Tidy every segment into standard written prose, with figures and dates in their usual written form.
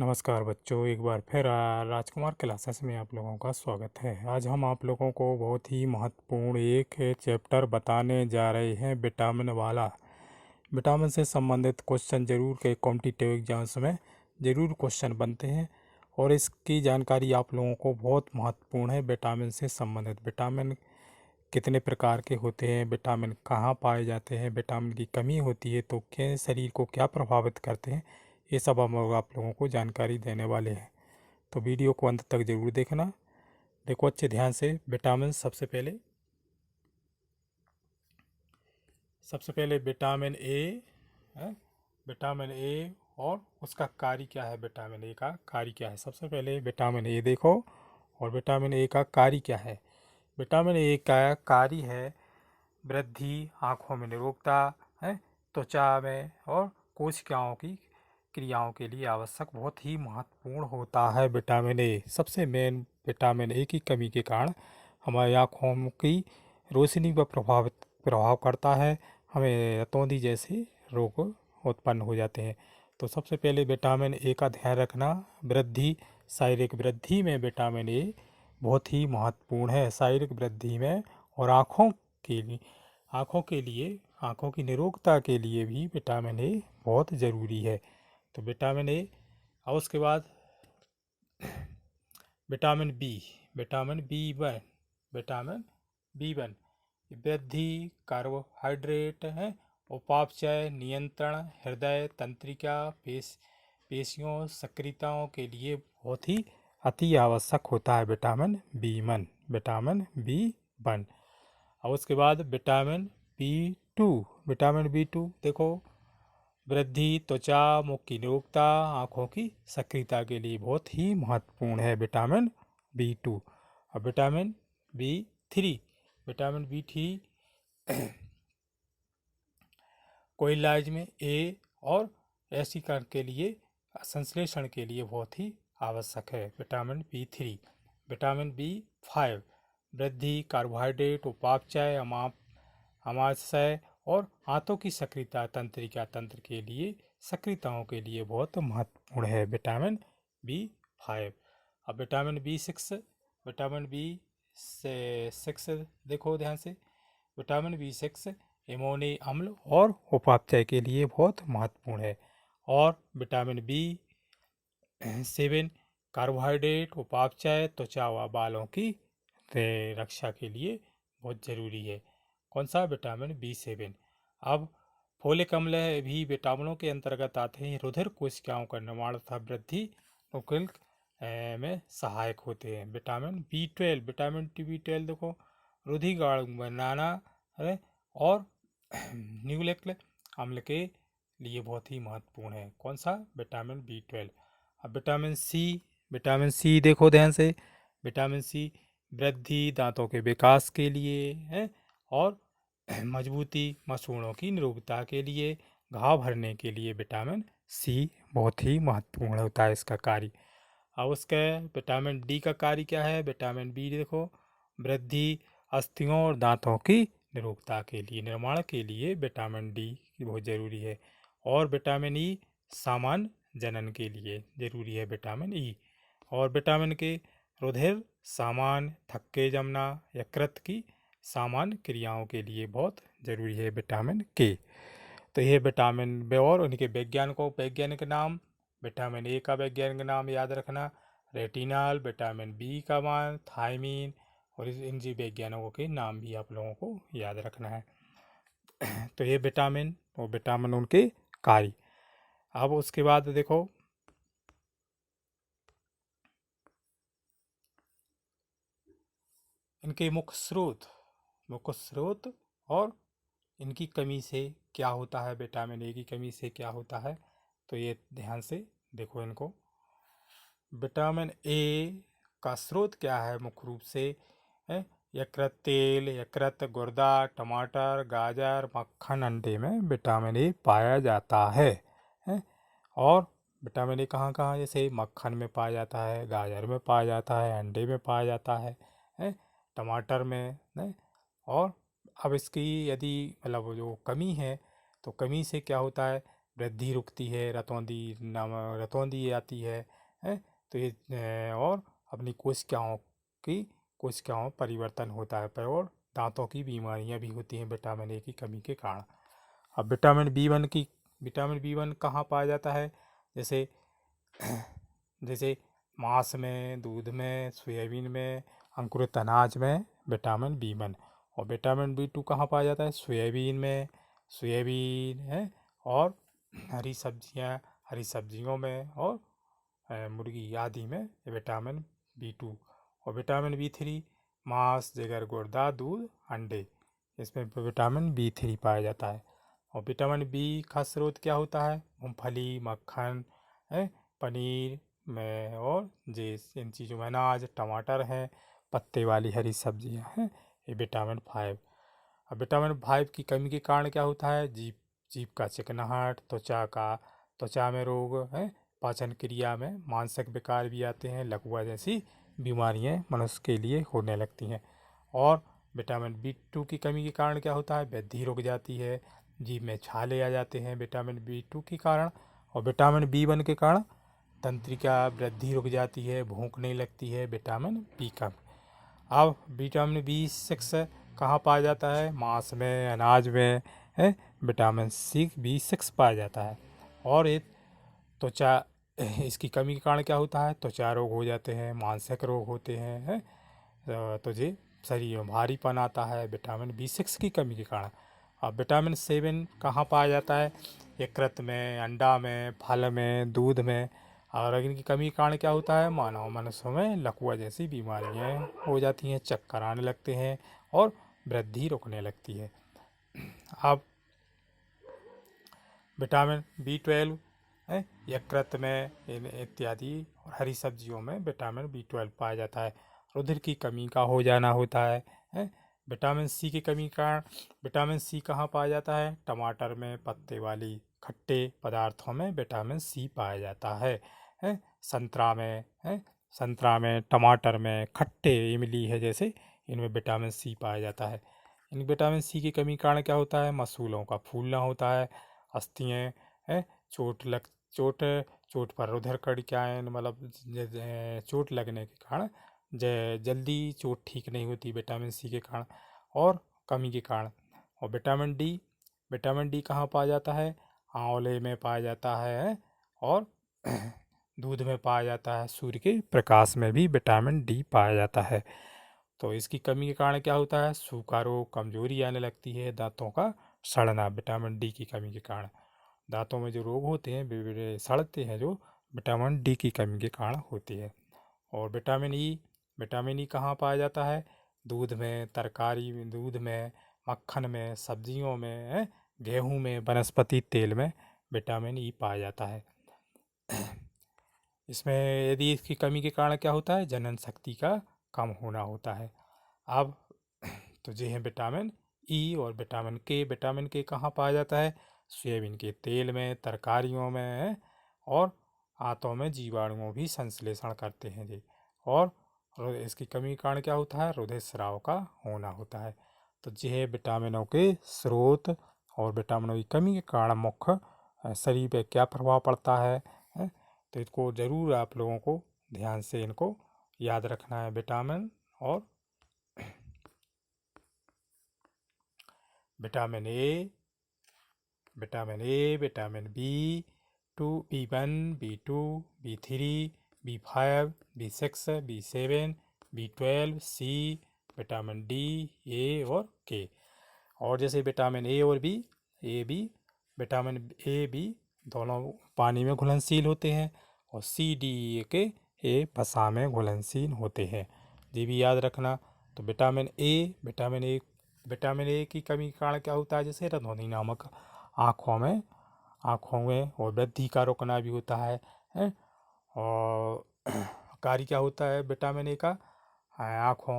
नमस्कार बच्चों, एक बार फिर राजकुमार क्लासेस में आप लोगों का स्वागत है। आज हम आप लोगों को बहुत ही महत्वपूर्ण एक चैप्टर बताने जा रहे हैं, विटामिन वाला। विटामिन से संबंधित क्वेश्चन जरूर के कॉम्पिटिटिव एग्जाम्स में ज़रूर क्वेश्चन बनते हैं और इसकी जानकारी आप लोगों को बहुत महत्वपूर्ण है। विटामिन से संबंधित विटामिन कितने प्रकार के होते हैं, विटामिन कहाँ पाए जाते हैं, विटामिन की कमी होती है तो क्या शरीर को क्या प्रभावित करते हैं, ये सब हम लोग आप लोगों को जानकारी देने वाले हैं। तो वीडियो को अंत तक ज़रूर देखना। देखो अच्छे ध्यान से। विटामिन सबसे पहले विटामिन ए है। विटामिन ए और उसका कार्य क्या है, विटामिन ए का कार्य क्या है। सबसे पहले विटामिन ए देखो और विटामिन ए का कार्य क्या है। विटामिन ए का कार्य है वृद्धि, आँखों में निरोगता है, त्वचा में और कोशिकाओं की क्रियाओं के लिए आवश्यक बहुत ही महत्वपूर्ण होता है विटामिन ए। सबसे मेन विटामिन ए की कमी के कारण हमारी आँखों की रोशनी पर प्रभाव करता है, हमें रतौंधी जैसे रोग उत्पन्न हो जाते हैं। तो सबसे पहले विटामिन ए का ध्यान रखना। वृद्धि, शारीरिक वृद्धि में विटामिन ए बहुत ही महत्वपूर्ण है, शारीरिक वृद्धि में। और आँखों की निरोगता के लिए भी विटामिन ए बहुत ज़रूरी है। तो विटामिन ए। और उसके बाद vitamin B, vitamin B one वृद्धि, कार्बोहाइड्रेट है, उपापचय, नियंत्रण, हृदय तंत्रिका, पेशियों सक्रियताओं के लिए बहुत ही अति आवश्यक होता है विटामिन बी वन। और उसके बाद विटामिन बी टू देखो, वृद्धि, त्वचा, मुख की निरोगता, आँखों की सक्रियता के लिए बहुत ही महत्वपूर्ण है विटामिन बी टू। और विटामिन बी थ्री कोइलाज में ए और एसिकरण के लिए, संश्लेषण के लिए बहुत ही आवश्यक है vitamin B three. Vitamin B five वृद्धि, कार्बोहाइड्रेट, उपापचय, अमाशय और आंतों की सक्रियता तंत्रिका तंत्र के लिए, सक्रियताओं के लिए बहुत महत्वपूर्ण है विटामिन बी फाइव। अब विटामिन बी सिक्स देखो ध्यान से। विटामिन बी सिक्स अमोनी अम्ल और उपापचय के लिए बहुत महत्वपूर्ण है। और विटामिन बी सेवन कार्बोहाइड्रेट, उपापचय, त्वचा व बालों की रक्षा के लिए बहुत ज़रूरी है। कौन सा? Vitamin B seven. अब फोलिक अम्ल भी विटामिनों के अंतर्गत आते हैं। रुधिर कोशिकाओं का निर्माण तथा वृद्धि में सहायक होते हैं। विटामिन बी ट्वेल्व देखो, रुधिर गाढ़ बनाना है और न्यूक्लिक अम्ल के लिए बहुत ही महत्वपूर्ण है। कौन सा? Vitamin B twelve. अब विटामिन सी देखो ध्यान से। विटामिन सी वृद्धि, दांतों के विकास के लिए है और मजबूती, मसूड़ों की निरोगता के लिए, घाव भरने के लिए विटामिन सी बहुत ही महत्वपूर्ण होता है इसका कार्य। अब उसका विटामिन डी का कार्य क्या है? विटामिन डी देखो, वृद्धि, अस्थियों और दांतों की निरोगता के लिए, निर्माण के लिए विटामिन डी बहुत ज़रूरी है। और विटामिन ई सामान्य जनन के लिए ज़रूरी है विटामिन ई। और विटामिन के रुधिर, सामान्य थक्के जमना, यकृत की सामान्य क्रियाओं के लिए बहुत ज़रूरी है विटामिन के। तो ये विटामिन बे और उनके वैज्ञानिक नाम। विटामिन ए का वैज्ञानिक नाम याद रखना रेटिनॉल, विटामिन बी का मान थायमीन, और इन जी वैज्ञानिकों के नाम भी आप लोगों को याद रखना है। तो ये विटामिन और विटामिन उनके कार्य। अब उसके बाद देखो इनके मुख्य स्रोत और इनकी कमी से क्या होता है, विटामिन ए की कमी से क्या होता है। तो ये ध्यान से देखो इनको। विटामिन ए का स्रोत क्या है? मुख्य रूप से यकृत तेल, यकृत, गुर्दा, टमाटर, गाजर, मक्खन, अंडे में विटामिन ए पाया जाता है। और विटामिन ए कहाँ कहाँ? जैसे मक्खन में पाया जाता है, गाजर में पाया जाता है, अंडे में पाया जाता है, टमाटर में है। और अब इसकी यदि मतलब जो कमी है, तो कमी से क्या होता है? वृद्धि रुकती है, रतौंधी आती है, तो ये और अपनी कोशिकाओं परिवर्तन होता है पर और दांतों की बीमारियां भी होती हैं विटामिन ए की कमी के कारण। अब विटामिन बी वन कहाँ पाया जाता है? जैसे जैसे मांस में, दूध में, सोयाबीन में, अंकुरित अनाज में विटामिन बी वन। और विटामिन बी टू कहाँ पाया जाता है? सोयाबीन है और हरी सब्जियों में और मुर्गी आदि में विटामिन बी टू। और विटामिन बी थ्री मांस, जिगर, गुर्दा, दूध, अंडे, इसमें विटामिन बी थ्री पाया जाता है। और विटामिन बी का स्रोत क्या होता है? मूंगफली, मक्खन, पनीर में और इन चीज़ों में अनाज, टमाटर हैं, पत्ते वाली हरी सब्जियां हैं, ये विटामिन फाइव। अब विटामिन फाइव की कमी के कारण क्या होता है? जीभ का चिकनाहट, त्वचा में रोग है, पाचन क्रिया में मानसिक विकार भी आते हैं, लकवा जैसी बीमारियां मनुष्य के लिए होने लगती हैं। और विटामिन बी टू की कमी के कारण क्या होता है? वृद्धि रुक जाती है, जीभ में छाले आ जाते हैं विटामिन बी टू के कारण। और विटामिन बी वन के कारण तंत्रिका वृद्धि रुक जाती है, भूख नहीं लगती है, विटामिन बी कम। अब विटामिन बी सिक्स कहाँ पाया जाता है? मांस में, अनाज में है, विटामिन सी बी सिक्स पाया जाता है। और ये त्वचा इसकी कमी के कारण क्या होता है? त्वचा रोग हो जाते हैं, मानसिक रोग होते हैं, तो ये शरीर में भारीपन आता है विटामिन बी सिक्स की कमी के कारण। अब विटामिन सेवन कहाँ पाया जाता है? यकृत में, अंडा में, फल में, दूध में। और इनकी कमी के कारण क्या होता है? मानव मनुष्यों में लकवा जैसी बीमारियां हो जाती हैं, चक्कर आने लगते हैं और वृद्धि रुकने लगती है। अब विटामिन बी ट्वेल्व है, यकृत में इत्यादि और हरी सब्जियों में विटामिन बी ट्वेल्व पाया जाता है। रुधिर की कमी का हो जाना होता है। विटामिन सी की कमी के कारण विटामिन सी कहाँ पाया जाता है? टमाटर में, पत्ते वाली खट्टे पदार्थों में विटामिन सी पाया जाता है। संतरा में, टमाटर में, खट्टे इमली है जैसे, इनमें विटामिन सी पाया जाता है। इन विटामिन सी की कमी के कारण क्या होता है? मसूलों का फूलना होता है, अस्थियाँ है, चोट पर रुधिर कणिकाएं मतलब चोट लगने के कारण जल्दी चोट ठीक नहीं होती विटामिन सी के कारण और कमी के कारण। और विटामिन डी कहाँ पाया जाता है? आंवले में पाया जाता है और दूध में पाया जाता है, सूर्य के प्रकाश में भी विटामिन डी पाया जाता है। तो इसकी कमी के कारण क्या होता है? सूखा रोग, कमजोरी आने लगती है, दांतों का सड़ना विटामिन डी की कमी के कारण। दांतों में जो रोग होते हैं वे सड़ते हैं जो विटामिन डी की कमी के कारण होती है। और विटामिन ई कहाँ पाया जाता है? दूध में, दूध में, मक्खन में, सब्जियों में, गेहूं में, वनस्पति तेल में विटामिन ई पाया जाता है। इसमें यदि इसकी कमी के कारण क्या होता है? जनन शक्ति का कम होना होता है। अब तो ये है विटामिन ई और विटामिन के कहाँ पाया जाता है? सोयाबीन के तेल में, तरकारियों में और आंतों में जीवाणुओं भी संश्लेषण करते हैं जी। और इसकी कमी के कारण क्या होता है? रुधिर स्राव का होना होता है। तो ये है विटामिनों के स्रोत और विटामिनों की कमी के कारण मुख्य शरीर पे क्या प्रभाव पड़ता है। तो इसको ज़रूर आप लोगों को ध्यान से इनको याद रखना है। Vitamin A, vitamin B one, B two, B three, B five, B six, B seven, B twelve, C, vitamin D, A और के। और जैसे विटामिन विटामिन ए बी दोनों पानी में घुलनशील होते हैं और सी डी ए के ए वसा में घुलनशील होते हैं, ये भी याद रखना। तो विटामिन ए की कमी के कारण क्या होता है? जैसे रतौंधी नामक आँखों में और वृद्धि का रुकना भी होता है। और कार्य क्या होता है विटामिन ए का? आँखों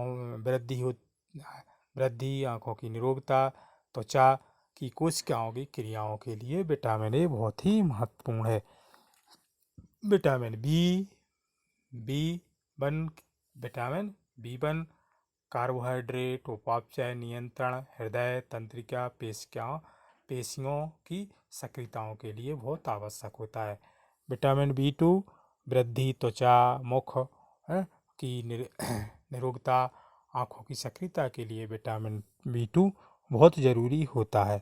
वृद्धि, आँखों की निरोगता, त्वचा की कोशिकाओं की क्रियाओं के लिए विटामिन ए बहुत ही महत्वपूर्ण है। विटामिन बी वन कार्बोहाइड्रेट, उपापचय नियंत्रण, हृदय, तंत्रिका, पेशियों की सक्रियताओं के लिए बहुत आवश्यक होता है। विटामिन B2 वृद्धि, त्वचा, मुख की निरोगता, आँखों की सक्रियता के लिए विटामिन B2 बहुत ज़रूरी होता है।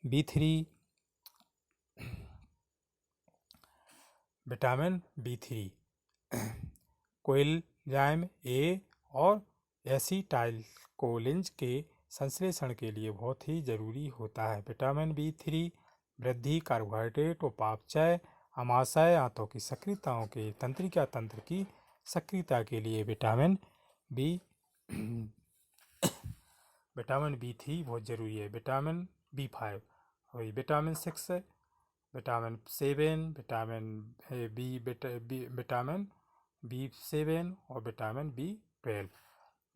B3 vitamin B3 coenzyme A और एसिटाइलकोलिन के संश्लेषण के लिए बहुत ही ज़रूरी होता है। विटामिन B3 वृद्धि, कार्बोहाइड्रेट, उपापचय, आमाशय, आंतों की सक्रियताओं के तंत्रिका तंत्र की सक्रियता के लिए विटामिन B3 बहुत ज़रूरी है। विटामिन B5 वही विटामिन 6, विटामिन 7, विटामिन B7 और विटामिन B12।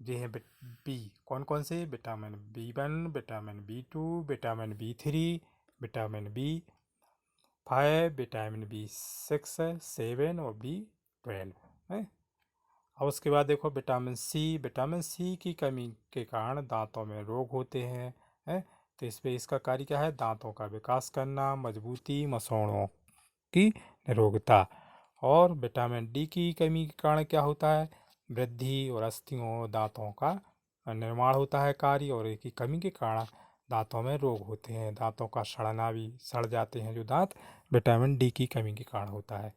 ये हैं बी कौन कौन से? Vitamin B1, vitamin B2, vitamin B3, vitamin B5, vitamin B6, 7 और B12 है। और उसके बाद देखो विटामिन सी की कमी के कारण दांतों में रोग होते हैं तो इस पे इसका कार्य क्या है? दांतों का विकास करना, मजबूती, मसौड़ों की निरोगता। और विटामिन डी की कमी के कारण क्या होता है? वृद्धि और अस्थियों, दांतों का निर्माण होता है कार्य, और इसकी कमी के कारण दांतों में रोग होते हैं, दांतों का सड़ना भी, सड़ जाते हैं जो दांत, विटामिन डी की कमी के कारण होता है।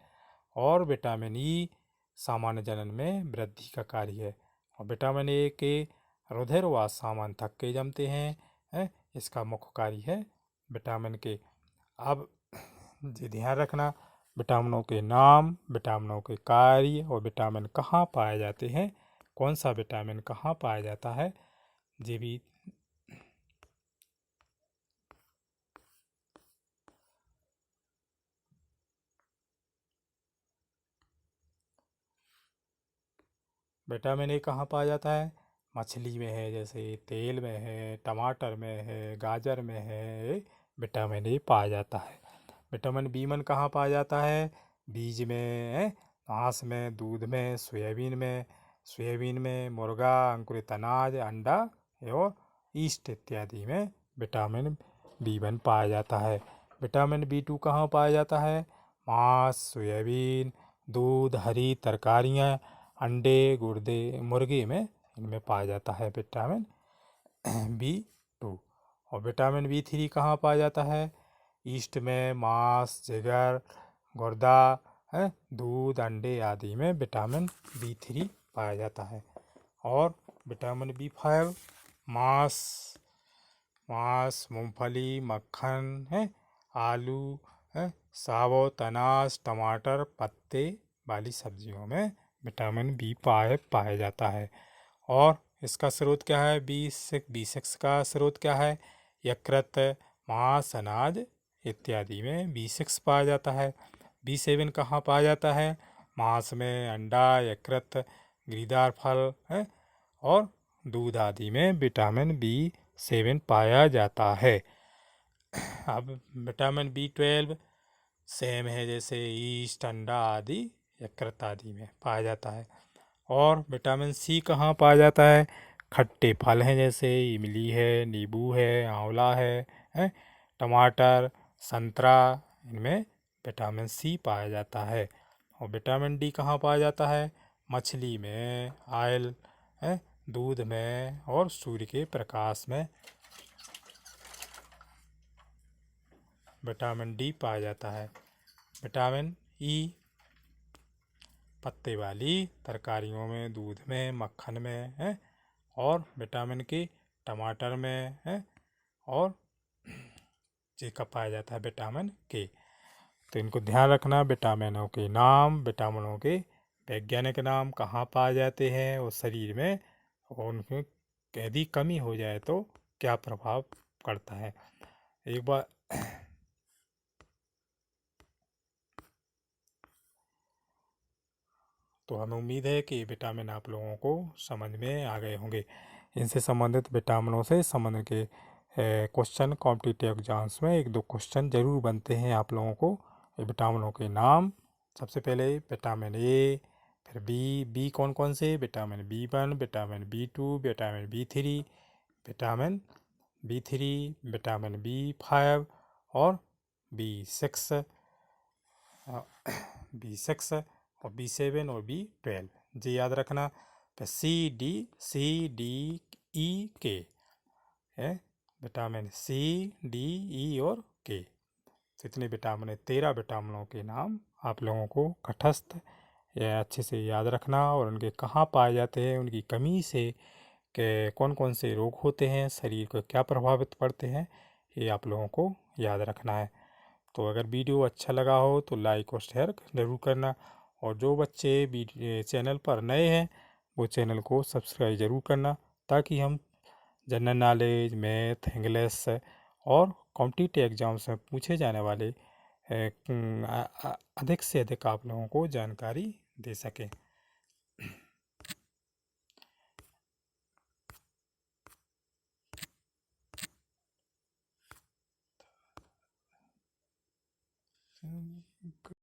और विटामिन ई सामान्य जनन में वृद्धि का कार्य है। और विटामिन ए के रुधिर व सामान्य थक्के के जमते हैं इसका मुख्य कार्य है विटामिन के। अब ये ध्यान रखना, विटामिनों के नाम, विटामिनों के कार्य और विटामिन कहाँ पाए जाते हैं, कौन सा विटामिन कहाँ पाया जाता है, ये भी विटामिन ए कहाँ पाया जाता है? मछली में है, जैसे तेल में है, टमाटर में है, गाजर में है, विटामिन ए पाया जाता है। विटामिन B1 कहाँ पाया जाता है? बीज में, मांस में, दूध में, सोयाबीन में, मुर्गा, अंकुरित अनाज, अंडा और ईस्ट इत्यादि में विटामिन B1 पाया जाता है। विटामिन B2 कहाँ पाया जाता है? मांस, सोयाबीन, दूध, हरी तरकारियाँ, अंडे, गुर्दे, मुर्गे में इनमें पाया जाता है विटामिन B2। और विटामिन B3 कहाँ पाया जाता है? ईस्ट में, मांस, जिगर, गुर्दा, दूध, अंडे आदि में विटामिन B3 पाया जाता है। और विटामिन B5 मांस, मूंगफली, मक्खन, आलू, साबुत अनाज, टमाटर, पत्ते वाली सब्जियों में विटामिन B5 पाया जाता है। और इसका स्रोत क्या है? B6 का स्रोत क्या है? यकृत, मांस, अनाज इत्यादि में B6 पाया जाता है। B7 कहाँ पाया जाता है? मांस में, अंडा, यकृत, गिरीदार फल और दूध आदि में विटामिन B7 पाया जाता है। अब विटामिन B12 सेम है, जैसे ईस्ट, अंडा आदि, यकृत आदि में पाया जाता है। और विटामिन C कहाँ पाया जाता है? खट्टे फल हैं, जैसे इमली है, नींबू है, आंवला है, टमाटर, संतरा, इनमें विटामिन C पाया जाता है। और विटामिन D कहाँ पाया जाता है? मछली में, ऑयल, दूध में और सूर्य के प्रकाश में विटामिन D पाया जाता है। विटामिन E पत्ते वाली तरकारियों में, दूध में, मक्खन में और विटामिन के टमाटर में और जिसका पाया जाता है विटामिन के। तो इनको ध्यान रखना, विटामिनों के नाम, विटामिनों के वैज्ञानिक नाम, कहाँ पाए जाते हैं और शरीर में, और उनमें यदि कमी हो जाए तो क्या प्रभाव पड़ता है। एक बार तो हमें उम्मीद है कि विटामिन आप लोगों को समझ में आ गए होंगे। इनसे संबंधित विटामिनों से संबंधित के क्वेश्चन कॉम्पिटिटिव एग्जाम्स में 1-2 क्वेश्चन जरूर बनते हैं आप लोगों को। विटामिनों के नाम, सबसे पहले विटामिन ए, फिर बी कौन कौन से? Vitamin B1, vitamin B2, vitamin B3, vitamin B3, vitamin B5 और B6 B6 और B7 और B12 जी याद रखना। फिर C, D, है विटामिन C, D, E और K। तो इतने विटामिन 13 विटामिनों के नाम आप लोगों को कंठस्थ या अच्छे से याद रखना और उनके कहाँ पाए जाते हैं, उनकी कमी से के कौन कौन से रोग होते हैं, शरीर को क्या प्रभावित पड़ते हैं, ये आप लोगों को याद रखना है। तो अगर वीडियो अच्छा लगा हो तो लाइक और शेयर ज़रूर करना, और जो बच्चे चैनल पर नए हैं वो चैनल को सब्सक्राइब ज़रूर करना, ताकि हम जनरल नॉलेज, मैथ, इंग्लिश और कॉम्पिटिटिव एग्ज़ाम्स में पूछे जाने वाले अधिक से अधिक आप लोगों को जानकारी दे सकें।